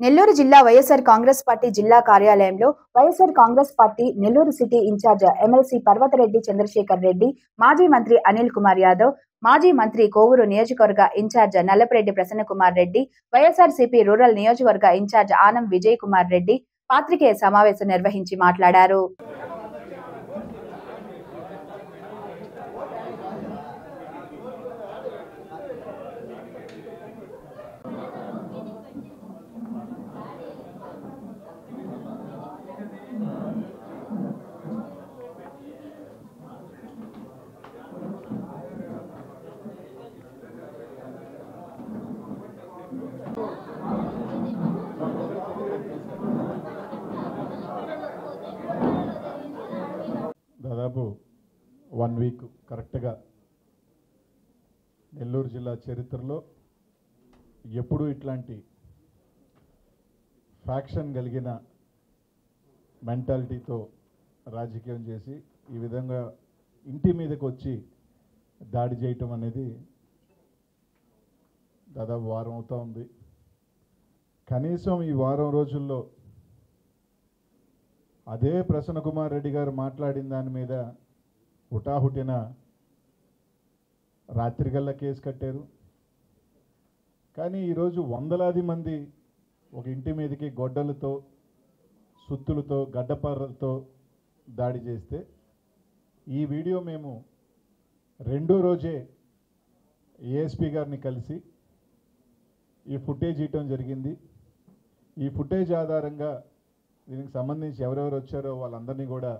నెల్లూరు జిల్లా వైఎస్ఆర్ కాంగ్రెస్ పార్టీ జిల్లా కార్యాలయంలో YSR Congress party Nellore city incharge MLC Parvathareddy Chandrasekhar Reddy, మాజీ మంత్రి అనిల్ కుమార్ యాదవ్, మాజీ మంత్రి కోవూరు నియోజకవర్గ incharge Nallapareddy Prasannakumar Reddy, YSRCP rural నియోజకవర్గ ఇన్ఛార్జ్ ఆనం విజయ్ కుమార్ రెడ్డి పాత్రికేయ సమావేశం నిర్వహించి మాట్లాడారు. దాదాపు 1 వీక్ కరెక్ట్గా నెల్లూరు జిల్లా చరిత్రలో ఎప్పుడూ ఇట్లాంటి ఫ్యాక్షన్ కలిగిన మెంటాలిటీతో రాజకీయం చేసి ఈ విధంగా ఇంటి మీదకి వచ్చి దాడి చేయటం అనేది దాదాపు వారం అవుతా ఉంది. కనీసం ఈ వారం రోజుల్లో అదే ప్రసన్నకుమార్ రెడ్డి గారు మాట్లాడిన దాని మీద హుటాహుటిన రాత్రికల్లా కేసు కట్టారు. కానీ ఈరోజు వందలాది మంది ఒక ఇంటి మీదకి గొడ్డలతో, సుత్తులతో, గడ్డపారలతో దాడి చేస్తే ఈ వీడియో మేము రెండో రోజే ఏఎస్పీ గారిని కలిసి ఈ ఫుటేజ్ ఇవ్వటం జరిగింది. ఈ ఫుటేజ్ ఆధారంగా దీనికి సంబంధించి ఎవరెవరు వచ్చారో వాళ్ళందరినీ కూడా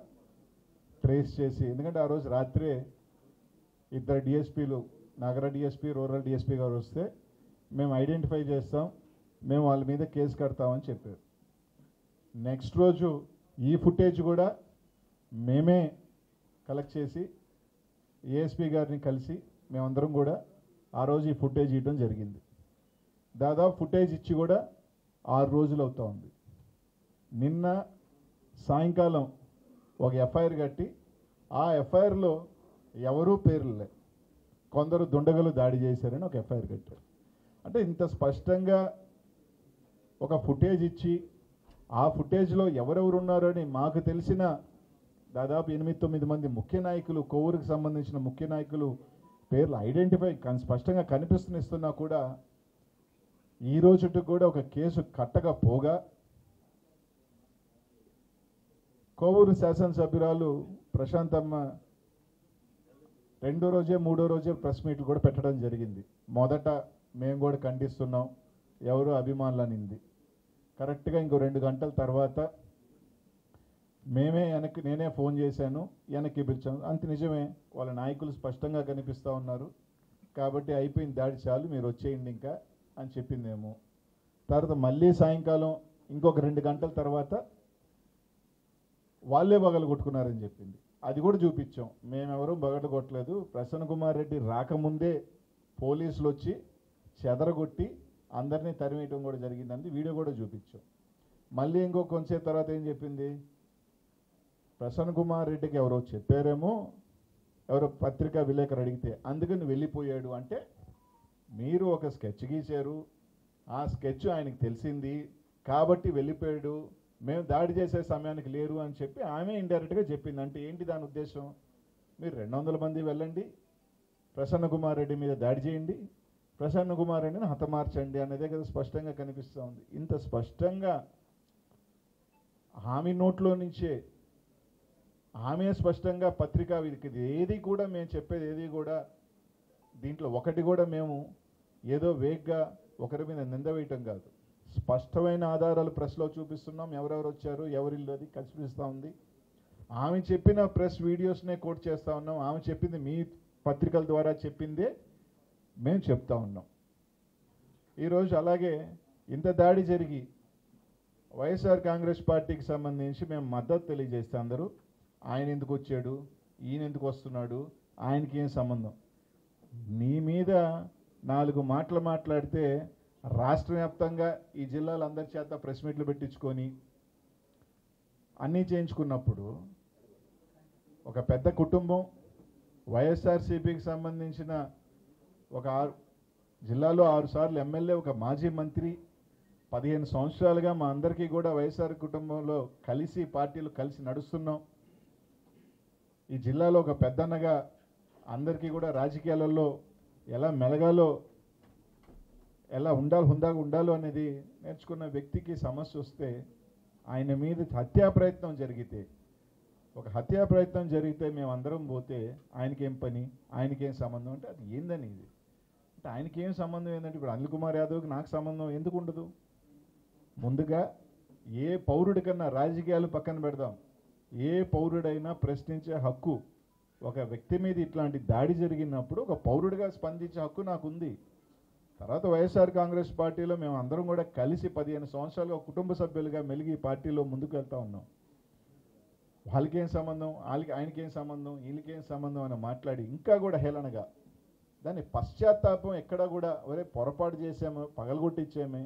ట్రేస్ చేసి, ఎందుకంటే ఆ రోజు రాత్రే 2 డిఎస్పీలు, నగర డిఎస్పీ, రూరల్ డిఎస్పీ గారు వస్తే మేము ఐడెంటిఫై చేస్తాం, మేము వాళ్ళ మీద కేసు కడతామని చెప్పారు. నెక్స్ట్ రోజు ఈ ఫుటేజ్ కూడా మేమే కలెక్ట్ చేసి ఏఎస్పీ గారిని కలిసి మేమందరం కూడా ఆ రోజు ఈ ఫుటేజ్ ఇవ్వడం జరిగింది. దాదాపు ఫుటేజ్ ఇచ్చి కూడా 6 రోజులు అవుతా ఉంది. నిన్న సాయంకాలం ఒక ఎఫ్ఐఆర్ కట్టి ఆ ఎఫ్ఐఆర్లో ఎవరూ పేర్లే, కొందరు దుండగులు దాడి చేశారని ఒక ఎఫ్ఐఆర్ కట్టారు. అంటే ఇంత స్పష్టంగా ఒక ఫుటేజ్ ఇచ్చి ఆ ఫుటేజ్లో ఎవరెవరు ఉన్నారని మాకు తెలిసిన దాదాపు 8-9 మంది ముఖ్య నాయకులు, కోవూరుకు సంబంధించిన ముఖ్య నాయకులు పేర్లు ఐడెంటిఫై స్పష్టంగా కనిపిస్తున్నా కూడా ఈ రోజుకి కూడా ఒక కేసు కట్టకపోగా కోవూరు శాసనసభ్యురాలు ప్రశాంతమ్మ రెండో రోజే మూడో రోజే ప్రెస్ మీట్లు కూడా పెట్టడం జరిగింది. మొదట మేము కూడా ఖండిస్తున్నాం, ఎవరు అభిమానులు అనింది. కరెక్ట్గా ఇంకో 2 గంటల తర్వాత నేనే ఫోన్ చేశాను, వెనక్కి పిలిచాను. అంత నిజమే, వాళ్ళ నాయకులు స్పష్టంగా కనిపిస్తూ ఉన్నారు కాబట్టి అయిపోయింది దాడి, చాలు మీరు వచ్చేయండి ఇంకా అని చెప్పిందేమో. తర్వాత మళ్ళీ సాయంకాలం ఇంకొక 2 గంటల తర్వాత వాళ్ళే బగలు కొట్టుకున్నారని చెప్పింది. అది కూడా చూపించాం. మేమెవరూ బగలు కొట్టలేదు, ప్రసన్నకుమార్ రెడ్డి రాకముందే పోలీసులు వచ్చి చెదరగొట్టి అందరినీ తరిమేయటం కూడా జరిగిందని వీడియో కూడా చూపించాం. మళ్ళీ ఇంకో కొంచెం తర్వాత ఏం చెప్పింది, ప్రసన్నకుమార్ రెడ్డికి ఎవరో చెప్పారేమో, ఎవరో పత్రికా విలేకరు అడిగితే అందుకని వెళ్ళిపోయాడు. అంటే మీరు ఒక స్కెచ్ గీశారు, ఆ స్కెచ్ ఆయనకు తెలిసింది కాబట్టి వెళ్ళిపోయాడు, మేము దాడి చేసే సమయానికి లేరు అని చెప్పి ఆమె ఇండైరెక్ట్గా చెప్పింది. అంటే ఏంటి దాని ఉద్దేశం, మీరు 200 మంది వెళ్ళండి, ప్రసన్నకుమార్ రెడ్డి మీద దాడి చేయండి, ప్రసన్నకుమార్ రెడ్డిని హతమార్చండి అనేదే కదా స్పష్టంగా కనిపిస్తూ ఉంది. ఇంత స్పష్టంగా ఆమె నోట్లో నుంచే ఆమె స్పష్టంగా పత్రికా ఏది కూడా మేము చెప్పేది ఏది కూడా దీంట్లో ఒకటి కూడా మేము ఏదో వేగ్గా ఒకరి మీద నింద వేయటం కాదు. స్పష్టమైన ఆధారాలు ప్రెస్లో చూపిస్తున్నాం, ఎవరెవరు వచ్చారు, ఎవరిల్లు అది కనిపిస్తూ ఉంది. ఆమె చెప్పిన ప్రెస్ వీడియోస్నే కోట్ చేస్తూ ఉన్నాం. ఆమె చెప్పింది మీ పత్రికల ద్వారా చెప్పిందే మేము చెప్తా ఉన్నాం. ఈరోజు అలాగే ఇంత దాడి జరిగి వైఎస్ఆర్ కాంగ్రెస్ పార్టీకి సంబంధించి మేము మద్దతు తెలియజేస్తే అందరూ ఆయన ఎందుకు వచ్చాడు, ఈయన ఎందుకు వస్తున్నాడు, ఆయనకి ఏం సంబంధం. నీ మీద 4 మాటలు మాట్లాడితే రాష్ట్ర వ్యాప్తంగా ఈ జిల్లాలందరి చేత ప్రెస్ మీట్లు పెట్టించుకొని అన్నీ చేయించుకున్నప్పుడు ఒక పెద్ద కుటుంబం వైఎస్ఆర్సీపీకి సంబంధించిన ఒక జిల్లాలో 6 సార్లు ఎమ్మెల్యే, ఒక మాజీ మంత్రి, 15 సంవత్సరాలుగా మా అందరికీ కూడా వైఎస్ఆర్ కుటుంబంలో కలిసి పార్టీలు కలిసి నడుస్తున్నాం. ఈ జిల్లాలో ఒక పెద్దన్నగా అందరికీ కూడా రాజకీయాలలో ఎలా మెలగాలో, ఎలా ఉండాలి, హుందాగా ఉండాలో అనేది నేర్చుకున్న వ్యక్తికి సమస్య వస్తే, ఆయన మీద హత్యా ప్రయత్నం జరిగితే, ఒక హత్యా ప్రయత్నం జరిగితే మేమందరం పోతే ఆయనకేం పని, ఆయనకేం సంబంధం అంటే అది ఏందని ఇది అంటే ఆయనకేం సంబంధం ఏంటంటే ఇప్పుడు అనిల్ కుమార్ యాదవ్కి నాకు సంబంధం ఎందుకు ఉండదు? ముందుగా ఏ పౌరుడి కన్నా రాజకీయాలు పక్కన పెడదాం, ఏ పౌరుడైనా ప్రశ్నించే హక్కు, ఒక వ్యక్తి మీద ఇట్లాంటి దాడి జరిగినప్పుడు ఒక పౌరుడిగా స్పందించే హక్కు నాకుంది. తర్వాత వైఎస్ఆర్ కాంగ్రెస్ పార్టీలో మేము అందరం కూడా కలిసి 15 సంవత్సరాలుగా కుటుంబ సభ్యులుగా మెలిగి పార్టీలో ముందుకు వెళ్తూ ఉన్నాం. వాళ్ళకేం సంబంధం, ఆయనకేం సంబంధం, వీళ్ళకేం సంబంధం అని మాట్లాడి ఇంకా కూడా హేళనగా దాన్ని పశ్చాత్తాపం ఎక్కడా కూడా ఒరే పొరపాటు చేసాము, పగలగొట్టించామే,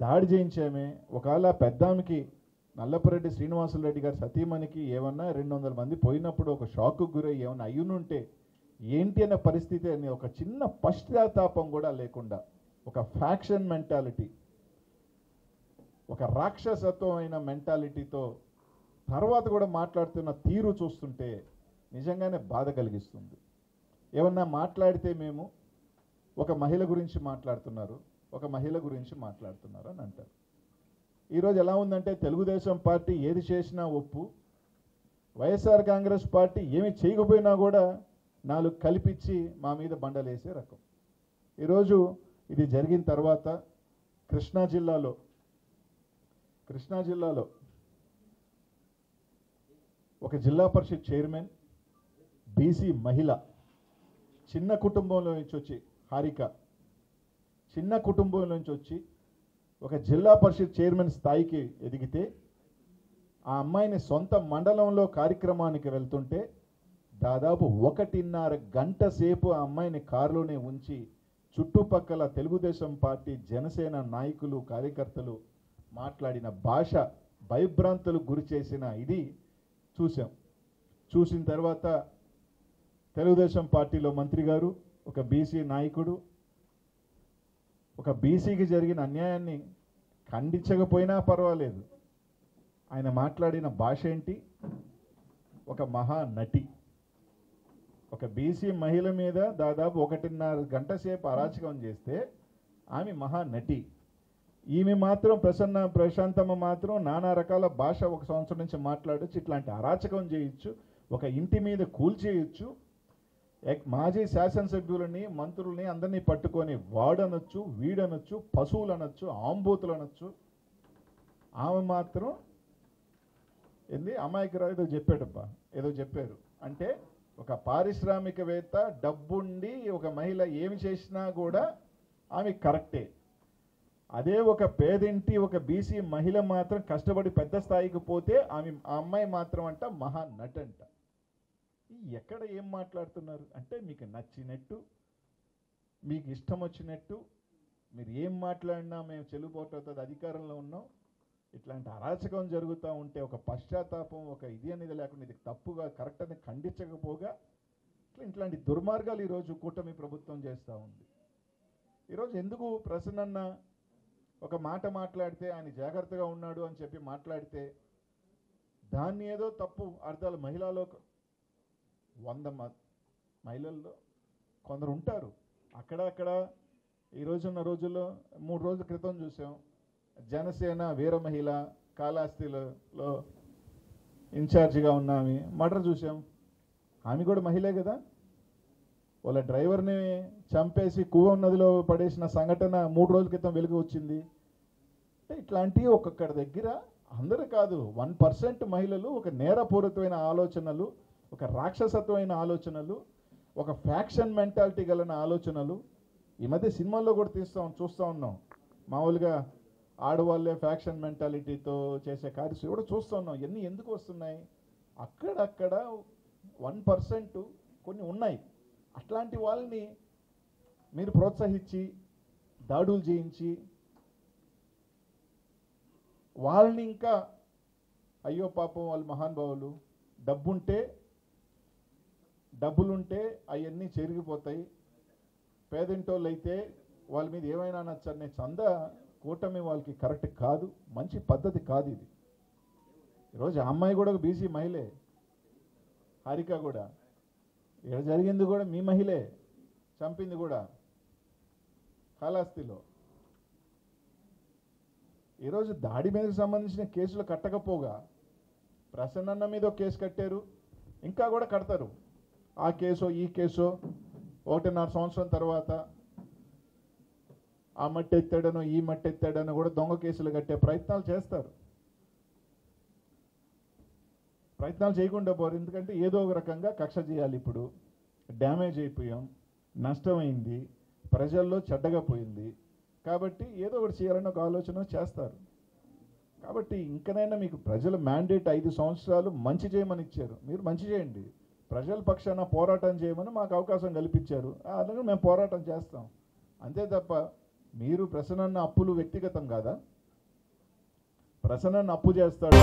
దాడి చేయించామే, ఒకవేళ పెద్దామికి నల్లపురెడ్డి శ్రీనివాసులరెడ్డి గారి సతీమణికి ఏమన్నా 200 మంది పోయినప్పుడు ఒక షాక్కు గురై ఏమన్నా అయ్యునుంటే ఏంటి అనే పరిస్థితి అని ఒక చిన్న పశ్చాత్తాపం కూడా లేకుండా ఒక ఫ్యాక్షన్ మెంటాలిటీ, ఒక రాక్షసత్వమైన మెంటాలిటీతో తర్వాత కూడా మాట్లాడుతున్న తీరు చూస్తుంటే నిజంగానే బాధ కలిగిస్తుంది. ఏమన్నా మాట్లాడితే మేము ఒక మహిళ గురించి మాట్లాడుతున్నారు, ఒక మహిళ గురించి మాట్లాడుతున్నారు అని అంటారు. ఈరోజు ఎలా ఉందంటే తెలుగుదేశం పార్టీ ఏది చేసినా ఒప్పు, వైఎస్ఆర్ కాంగ్రెస్ పార్టీ ఏమి చేయకపోయినా కూడా 4 కల్పించి మా మీద బండలేసే రకం. ఈరోజు ఇది జరిగిన తర్వాత కృష్ణా జిల్లాలో ఒక జిల్లా పరిషత్ చైర్మన్ బీసీ మహిళ, చిన్న కుటుంబంలో నుంచి వచ్చి, హారిక చిన్న కుటుంబంలో నుంచి వచ్చి ఒక జిల్లా పరిషత్ చైర్మన్ స్థాయికి ఎదిగితే, ఆ అమ్మాయిని సొంత మండలంలో కార్యక్రమానికి వెళ్తుంటే దాదాపు 1.5 గంట సేపు ఆ అమ్మాయిని కారులోనే ఉంచి చుట్టుపక్కల తెలుగుదేశం పార్టీ, జనసేన నాయకులు, కార్యకర్తలు మాట్లాడిన భాష భయభ్రాంతులకు గురి చేసిన ఇది చూసాం. చూసిన తర్వాత తెలుగుదేశం పార్టీలో మంత్రి గారు, ఒక బీసీ నాయకుడు, ఒక బీసీకి జరిగిన అన్యాయాన్ని ఖండించకపోయినా పర్వాలేదు, ఆయన మాట్లాడిన భాష ఏంటి? ఒక మహానటి, ఒక బీసీ మహిళ మీద దాదాపు 1.5 గంట సేపు అరాచకం చేస్తే ఆమె మహానటి. ఈమె మాత్రం ప్రశాంతమ్మ మాత్రం నానా రకాల భాష ఒక సంవత్సరం నుంచి మాట్లాడచ్చు, ఇట్లాంటి అరాచకం చేయొచ్చు, ఒక ఇంటి మీద కూల్చేయచ్చు, మాజీ శాసనసభ్యులని, మంత్రులని అందరినీ పట్టుకొని వాడనొచ్చు, వీడనొచ్చు, పశువులు అనొచ్చు, ఆంబూతులు అనొచ్చు. ఆమె మాత్రం ఏంది అమాయకురావు ఏదో చెప్పారు అంటే ఒక పారిశ్రామికవేత్త, డబ్బుండి ఒక మహిళ ఏమి చేసినా కూడా ఆమె కరెక్టే. అదే ఒక పేదింటి ఒక బీసీ మహిళ మాత్రం కష్టపడి పెద్ద స్థాయికి పోతే ఆ అమ్మాయి మాత్రం అంట మహానటి అంట. ఎక్కడ ఏం మాట్లాడుతున్నారు అంటే మీకు నచ్చినట్టు, మీకు ఇష్టం వచ్చినట్టు మీరు ఏం మాట్లాడినా మేము చెల్లుబాటు అధికారంలో ఉన్నాం. ఇట్లాంటి అరాచకం జరుగుతూ ఉంటే ఒక పశ్చాత్తాపం, ఒక ఇది అనేది లేకుండా ఇది తప్పుగా కరెక్ట్ అని ఖండించకపోగా ఇట్లాంటి దుర్మార్గాలు ఈరోజు కూటమి ప్రభుత్వం చేస్తూ ఉంది. ఈరోజు ఎందుకు ప్రసన్న ఒక మాట మాట్లాడితే ఆయన జాగ్రత్తగా ఉన్నాడు అని చెప్పి మాట్లాడితే దాన్ని ఏదో తప్పు అర్థాలు, మహిళలో 100 మహిళల్లో కొందరు ఉంటారు అక్కడక్కడ. ఈ రోజున్న రోజుల్లో 3 రోజుల క్రితం చూసాం, జనసేన వీర మహిళ కాళహస్తిలో ఇన్ఛార్జిగా ఉన్న ఆమె మర్డర్ చూసాం. ఆమె కూడా మహిళే కదా. వాళ్ళ డ్రైవర్ని చంపేసి కూవం నదిలో పడేసిన సంఘటన 3 రోజుల క్రితం వెలుగు వచ్చింది. అంటే ఇట్లాంటివి ఒక్కొక్కడి దగ్గర అందరూ కాదు, 1% మహిళలు ఒక నేరపూరితమైన ఆలోచనలు, ఒక రాక్షసత్వమైన ఆలోచనలు, ఒక ఫ్యాక్షన్ మెంటాలిటీ గలన ఆలోచనలు ఈ మధ్య సినిమాల్లో కూడా చూస్తూ ఉన్నాం. మామూలుగా ఆడవాళ్ళే ఫ్యాక్షన్ మెంటాలిటీతో చేసే కార్యక్రమం కూడా చూస్తూ ఉన్నాం. ఇవన్నీ ఎందుకు వస్తున్నాయి? అక్కడక్కడ 1% కొన్ని ఉన్నాయి. అట్లాంటి వాళ్ళని మీరు ప్రోత్సహించి దాడులు చేయించి వాళ్ళని ఇంకా అయ్యో పాపం వాళ్ళు మహానుభావులు, డబ్బులుంటే అవన్నీ చెరిగిపోతాయి, పేదింటోళ్ళు అయితే వాళ్ళ మీద ఏమైనా నచ్చని చంద కూటమి వాళ్ళకి కరెక్ట్ కాదు, మంచి పద్ధతి కాదు ఇది. ఈరోజు ఆ అమ్మాయి కూడా ఒక బీసీ మహిళే, హారిక కూడా. ఇక్కడ జరిగింది కూడా మీ మహిళే, చంపింది కూడా కాళహస్తిలో. ఈరోజు దాడి మీదకి సంబంధించిన కేసులు కట్టకపోగా ప్రసన్నన్న మీద ఒక కేసు కట్టారు, ఇంకా కూడా కడతారు. ఆ కేసో ఈ కేసో 1.5 సంవత్సరం తర్వాత ఆ మట్టి ఎత్తాడనో ఈ మట్టి ఎత్తాడనో కూడా దొంగ కేసులు కట్టే ప్రయత్నాలు చేస్తారు. ప్రయత్నాలు చేయకుండా పోరు, ఎందుకంటే ఏదో ఒక రకంగా కక్ష చేయాలి. ఇప్పుడు డ్యామేజ్ అయిపోయాం, నష్టమైంది, ప్రజల్లో చెడ్డగా పోయింది, కాబట్టి ఏదో ఒకటి చేయాలని ఒక ఆలోచన చేస్తారు. కాబట్టి ఇంకనైనా మీకు ప్రజల మ్యాండేట్ 5 సంవత్సరాలు మంచి చేయమని ఇచ్చారు, మీరు మంచి చేయండి. ప్రజల పక్షాన పోరాటం చేయమని మాకు అవకాశం కల్పించారు, అలాగే మేము పోరాటం చేస్తాం. అంతే తప్ప మీరు ప్రసన్నన్న అప్పులు వ్యక్తిగతం కాదా? ప్రసన్నన్న అప్పు చేస్తాడు.